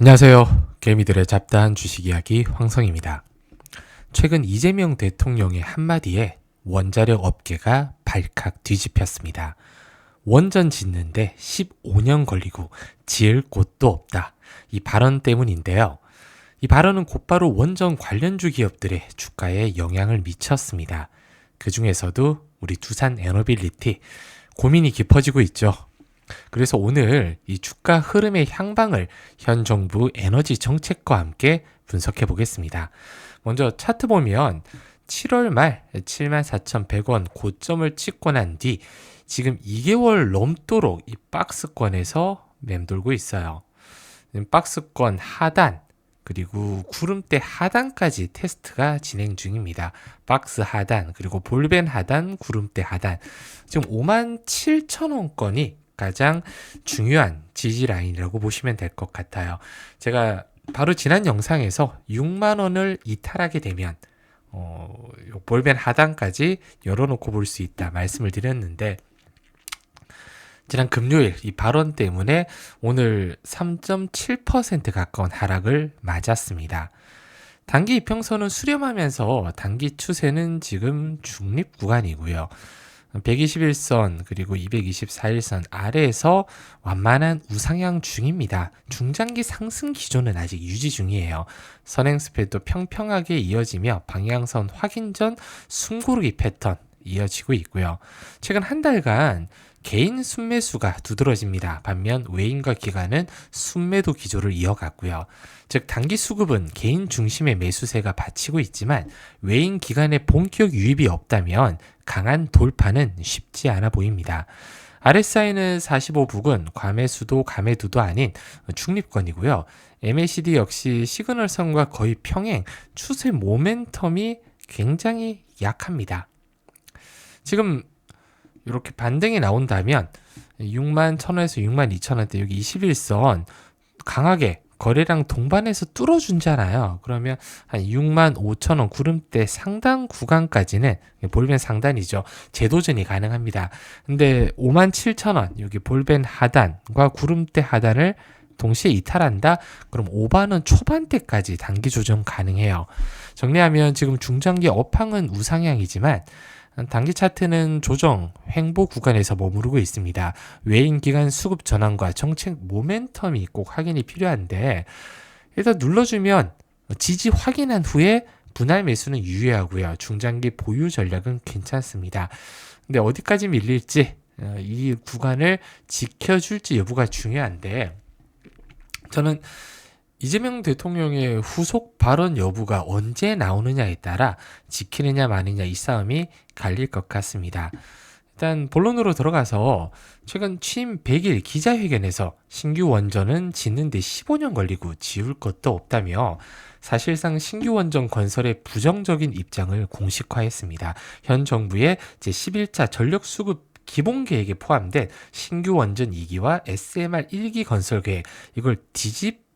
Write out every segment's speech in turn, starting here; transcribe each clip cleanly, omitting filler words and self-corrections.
안녕하세요. 개미들의 잡다한 주식 이야기 황성입니다. 최근 이재명 대통령의 한마디에 원자력 업계가 발칵 뒤집혔습니다. 원전 짓는데 15년 걸리고 지을 곳도 없다. 이 발언 때문인데요. 이 발언은 곧바로 원전 관련주 기업들의 주가에 영향을 미쳤습니다. 그 중에서도 우리 두산 에너빌리티 고민이 깊어지고 있죠. 그래서 오늘 이 주가 흐름의 향방을 현 정부 에너지 정책과 함께 분석해 보겠습니다. 먼저 차트 보면 7월 말 74,100원 고점을 찍고 난 뒤 지금 2개월 넘도록 이 박스권에서 맴돌고 있어요. 박스권 하단 그리고 구름대 하단까지 테스트가 진행 중입니다. 박스 하단 그리고 볼벤 하단 구름대 하단 지금 57,000원권이 가장 중요한 지지 라인이라고 보시면 될 것 같아요. 제가 바로 지난 영상에서 6만 원을 이탈하게 되면 볼벤 하단까지 열어놓고 볼 수 있다 말씀을 드렸는데 지난 금요일 이 발언 때문에 오늘 3.7% 가까운 하락을 맞았습니다. 단기 이평선은 수렴하면서 단기 추세는 지금 중립 구간이고요. 121선 그리고 224일선 아래에서 완만한 우상향 중입니다. 중장기 상승 기조는 아직 유지 중이에요. 선행 스프레드도 평평하게 이어지며 방향선 확인 전 숨고르기 패턴 이어지고 있고요. 최근 한 달간 개인 순매수가 두드러집니다. 반면 외인과 기관은 순매도 기조를 이어갔고요. 즉 단기 수급은 개인 중심의 매수세가 받치고 있지만 외인 기관의 본격 유입이 없다면 강한 돌파는 쉽지 않아 보입니다. RSI는 45 부근, 과매수도 가매도도 아닌 중립권이고요. MACD 역시 시그널선과 거의 평행, 추세 모멘텀이 굉장히 약합니다. 지금 이렇게 반등이 나온다면 61,000원에서 62,000원대 여기 21선 강하게 거래량 동반해서 뚫어준잖아요. 그러면 한 65,000원 구름대 상단 구간까지는 볼벤 상단이죠. 재도전이 가능합니다. 근데 57,000원 여기 볼벤 하단과 구름대 하단을 동시에 이탈한다? 그럼 5만원 초반대까지 단기 조정 가능해요. 정리하면 지금 중장기 업황은 우상향이지만 단기 차트는 조정, 횡보 구간에서 머무르고 있습니다. 외인 기관 수급 전환과 정책 모멘텀이 꼭 확인이 필요한데 일단 눌러주면 지지 확인한 후에 분할 매수는 유예하고요. 중장기 보유 전략은 괜찮습니다. 근데 어디까지 밀릴지 이 구간을 지켜줄지 여부가 중요한데 저는 이재명 대통령의 후속 발언 여부가 언제 나오느냐에 따라 지키느냐 마느냐 이 싸움이 갈릴 것 같습니다. 일단 본론으로 들어가서 최근 취임 100일 기자회견에서 신규 원전은 짓는데 15년 걸리고 지을 것도 없다며 사실상 신규 원전 건설에 부정적인 입장을 공식화했습니다. 현 정부의 제11차 전력수급 기본 계획에 포함된 신규 원전 2기와 SMR 1기 건설 계획 이걸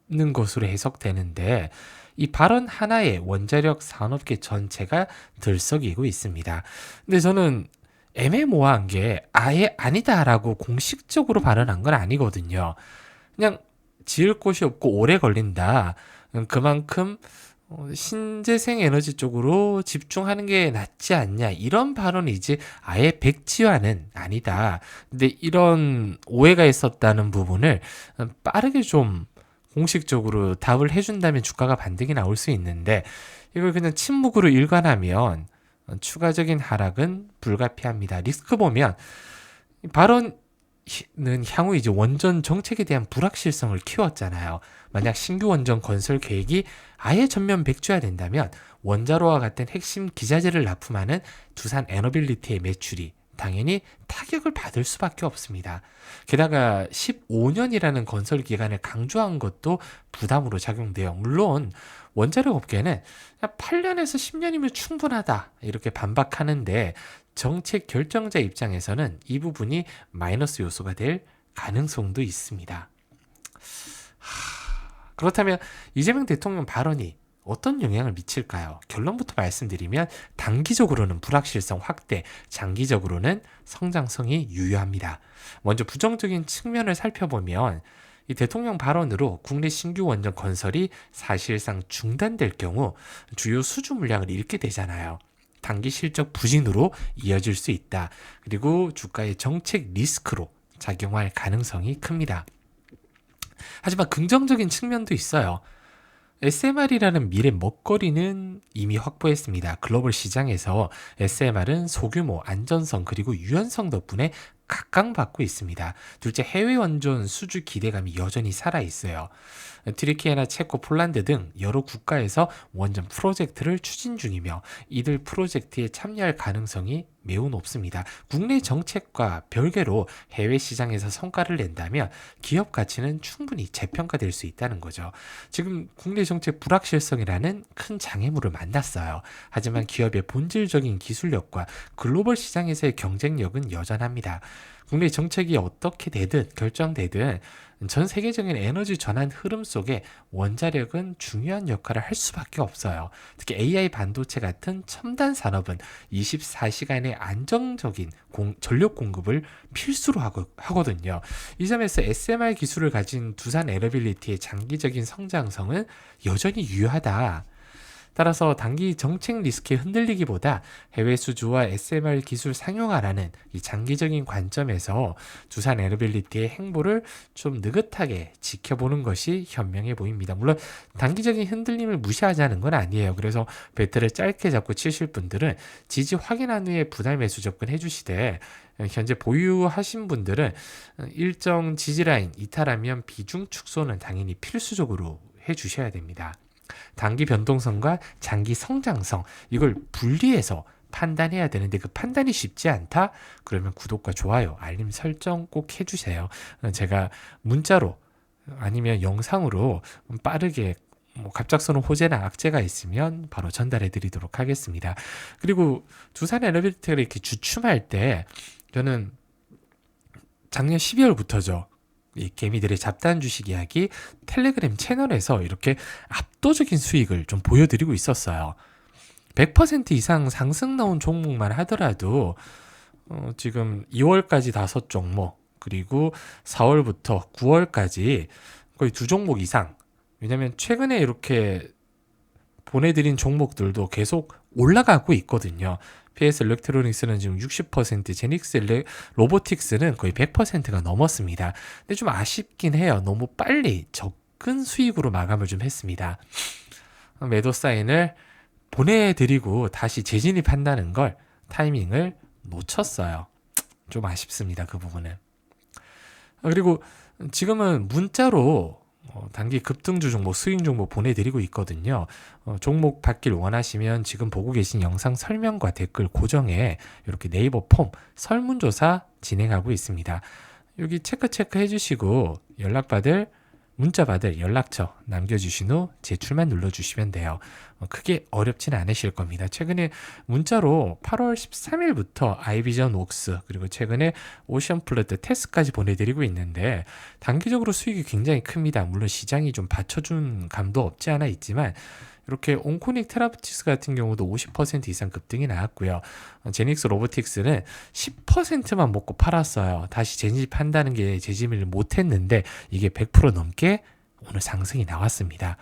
는 것으로 해석되는데 이 발언 하나에 원자력 산업계 전체가 들썩이고 있습니다. 근데 저는 애매모호한 게 아예 아니다라고 공식적으로 발언한 건 아니거든요. 그냥 지을 곳이 없고 오래 걸린다. 그만큼 신재생 에너지 쪽으로 집중하는 게 낫지 않냐 이런 발언이지 아예 백지화는 아니다. 근데 이런 오해가 있었다는 부분을 빠르게 좀 공식적으로 답을 해준다면 주가가 반등이 나올 수 있는데 이걸 그냥 침묵으로 일관하면 추가적인 하락은 불가피합니다. 리스크 보면 발언은 향후 이제 원전 정책에 대한 불확실성을 키웠잖아요. 만약 신규 원전 건설 계획이 아예 전면 백지화된다면 원자로와 같은 핵심 기자재를 납품하는 두산 에너빌리티의 매출이 당연히 타격을 받을 수밖에 없습니다. 게다가 15년이라는 건설 기간을 강조한 것도 부담으로 작용돼요. 물론 원자력 업계는 8년에서 10년이면 충분하다 이렇게 반박하는데 정책 결정자 입장에서는 이 부분이 마이너스 요소가 될 가능성도 있습니다. 그렇다면 이재명 대통령 발언이 어떤 영향을 미칠까요? 결론부터 말씀드리면 단기적으로는 불확실성 확대, 장기적으로는 성장성이 유효합니다. 먼저 부정적인 측면을 살펴보면 이 대통령 발언으로 국내 신규 원전 건설이 사실상 중단될 경우 주요 수주 물량을 잃게 되잖아요. 단기 실적 부진으로 이어질 수 있다. 그리고 주가의 정책 리스크로 작용할 가능성이 큽니다. 하지만 긍정적인 측면도 있어요. SMR이라는 미래 먹거리는 이미 확보했습니다. 글로벌 시장에서 SMR은 소규모, 안전성 그리고 유연성 덕분에 각광받고 있습니다. 둘째, 해외 원전 수주 기대감이 여전히 살아있어요. 트리키에나 체코, 폴란드 등 여러 국가에서 원전 프로젝트를 추진 중이며 이들 프로젝트에 참여할 가능성이 매우 높습니다. 국내 정책과 별개로 해외 시장에서 성과를 낸다면 기업 가치는 충분히 재평가될 수 있다는 거죠. 지금 국내 정책 불확실성이라는 큰 장애물을 만났어요. 하지만 기업의 본질적인 기술력과 글로벌 시장에서의 경쟁력은 여전합니다. 국내 정책이 어떻게 되든 결정되든 전 세계적인 에너지 전환 흐름 속에 원자력은 중요한 역할을 할 수밖에 없어요. 특히 AI 반도체 같은 첨단 산업은 24시간의 안정적인 전력 공급을 필수로 하거든요. 이 점에서 SMR 기술을 가진 두산 에너빌리티의 장기적인 성장성은 여전히 유효하다. 따라서 단기 정책 리스크에 흔들리기보다 해외 수주와 SMR 기술 상용화라는 이 장기적인 관점에서 두산 에너빌리티의 행보를 좀 느긋하게 지켜보는 것이 현명해 보입니다. 물론 단기적인 흔들림을 무시하자는 건 아니에요. 그래서 배트를 짧게 잡고 치실 분들은 지지 확인한 후에 분할 매수 접근해 주시되 현재 보유하신 분들은 일정 지지라인 이탈하면 비중 축소는 당연히 필수적으로 해 주셔야 됩니다. 단기 변동성과 장기 성장성 이걸 분리해서 판단해야 되는데 그 판단이 쉽지 않다? 그러면 구독과 좋아요, 알림 설정 꼭 해주세요. 제가 문자로 아니면 영상으로 빠르게 갑작스러운 호재나 악재가 있으면 바로 전달해 드리도록 하겠습니다. 그리고 두산 에너빌리티가 이렇게 주춤할 때 저는 작년 12월부터죠. 이 개미들의 잡다한 주식 이야기 텔레그램 채널에서 이렇게 압도적인 수익을 좀 보여드리고 있었어요. 100% 이상 상승 나온 종목만 하더라도 지금 2월까지 5종목 그리고 4월부터 9월까지 거의 2종목 이상. 왜냐하면 최근에 이렇게 보내드린 종목들도 계속 올라가고 있거든요. PS 일렉트로닉스는 지금 60%, 제닉스 로보틱스는 거의 100%가 넘었습니다. 근데 좀 아쉽긴 해요. 너무 빨리 적은 수익으로 마감을 좀 했습니다. 매도 사인을 보내드리고 다시 재진입한다는 걸 타이밍을 놓쳤어요. 좀 아쉽습니다. 그 부분은. 그리고 지금은 문자로 단기 급등주 종목, 스윙 종목 보내드리고 있거든요. 종목 받길 원하시면 지금 보고 계신 영상 설명과 댓글 고정에 이렇게 네이버 폼 설문조사 진행하고 있습니다. 여기 체크 해주시고 문자 받을 연락처 남겨주신 후 제출만 눌러주시면 돼요. 크게 어렵진 않으실 겁니다. 최근에 문자로 8월 13일부터 아이비전 웍스 그리고 최근에 오션플러드 테스까지 보내드리고 있는데 단기적으로 수익이 굉장히 큽니다. 물론 시장이 좀 받쳐준 감도 없지 않아 있지만 이렇게 온코닉 테라프티스 같은 경우도 50% 이상 급등이 나왔고요. 제닉스 로보틱스는 10%만 먹고 팔았어요. 다시 재진입한다는 게 재진입을 못했는데 이게 100% 넘게 오늘 상승이 나왔습니다.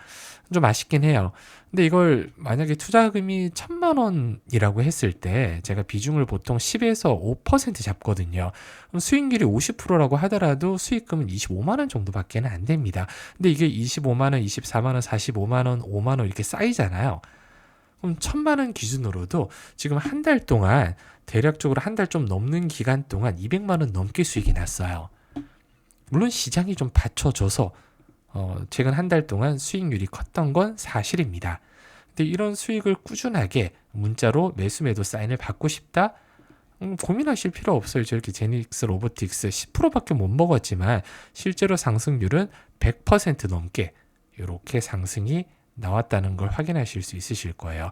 좀 아쉽긴 해요. 근데 이걸 만약에 투자금이 1,000만 원이라고 했을 때 제가 비중을 보통 10에서 5% 잡거든요. 그럼 수익률이 50%라고 하더라도 수익금은 25만 원 정도밖에 안 됩니다. 근데 이게 25만 원, 24만 원, 45만 원, 5만 원 이렇게 쌓이잖아요. 그럼 1,000만 원 기준으로도 지금 한 달 동안 대략적으로 한 달 좀 넘는 기간 동안 200만 원 넘게 수익이 났어요. 물론 시장이 좀 받쳐줘서 최근 한 달 동안 수익률이 컸던 건 사실입니다. 근데 이런 수익을 꾸준하게 문자로 매수 사인을 받고 싶다? 고민하실 필요 없어요. 저렇게 제닉스 로보틱스 10%밖에 못 먹었지만 실제로 상승률은 100% 넘게 이렇게 상승이 나왔다는 걸 확인하실 수 있으실 거예요.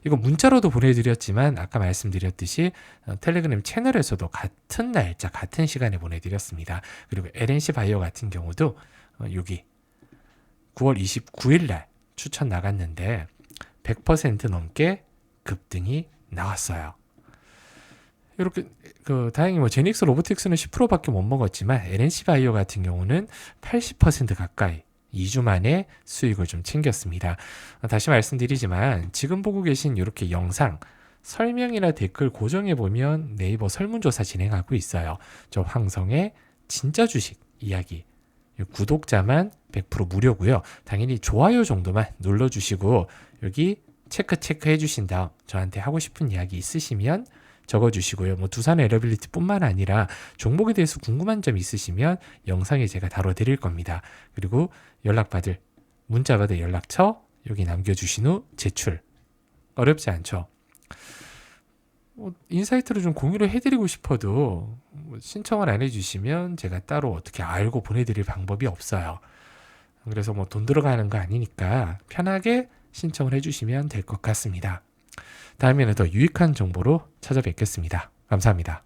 이거 문자로도 보내드렸지만 아까 말씀드렸듯이 텔레그램 채널에서도 같은 날짜 같은 시간에 보내드렸습니다. 그리고 LNC 바이오 같은 경우도 여기 9월 29일 날 추천 나갔는데 100% 넘게 급등이 나왔어요. 이렇게 다행히 뭐 제닉스 로보틱스는 10%밖에 못 먹었지만 LNC 바이오 같은 경우는 80% 가까이 2주 만에 수익을 좀 챙겼습니다. 다시 말씀드리지만 지금 보고 계신 이렇게 영상 설명이나 댓글 고정해 보면 네이버 설문조사 진행하고 있어요. 저 황성의 진짜 주식 이야기. 구독자만 100% 무료고요. 당연히 좋아요 정도만 눌러주시고 여기 체크 해주신 다음 저한테 하고 싶은 이야기 있으시면 적어주시고요. 뭐 두산 에러빌리티 뿐만 아니라 종목에 대해서 궁금한 점 있으시면 영상에 제가 다뤄드릴 겁니다. 그리고 문자 받을 연락처 여기 남겨주신 후 제출. 어렵지 않죠? 인사이트를 좀 공유를 해드리고 싶어도 신청을 안 해주시면 제가 따로 어떻게 알고 보내드릴 방법이 없어요. 그래서 뭐 돈 들어가는 거 아니니까 편하게 신청을 해주시면 될 것 같습니다. 다음에는 더 유익한 정보로 찾아뵙겠습니다. 감사합니다.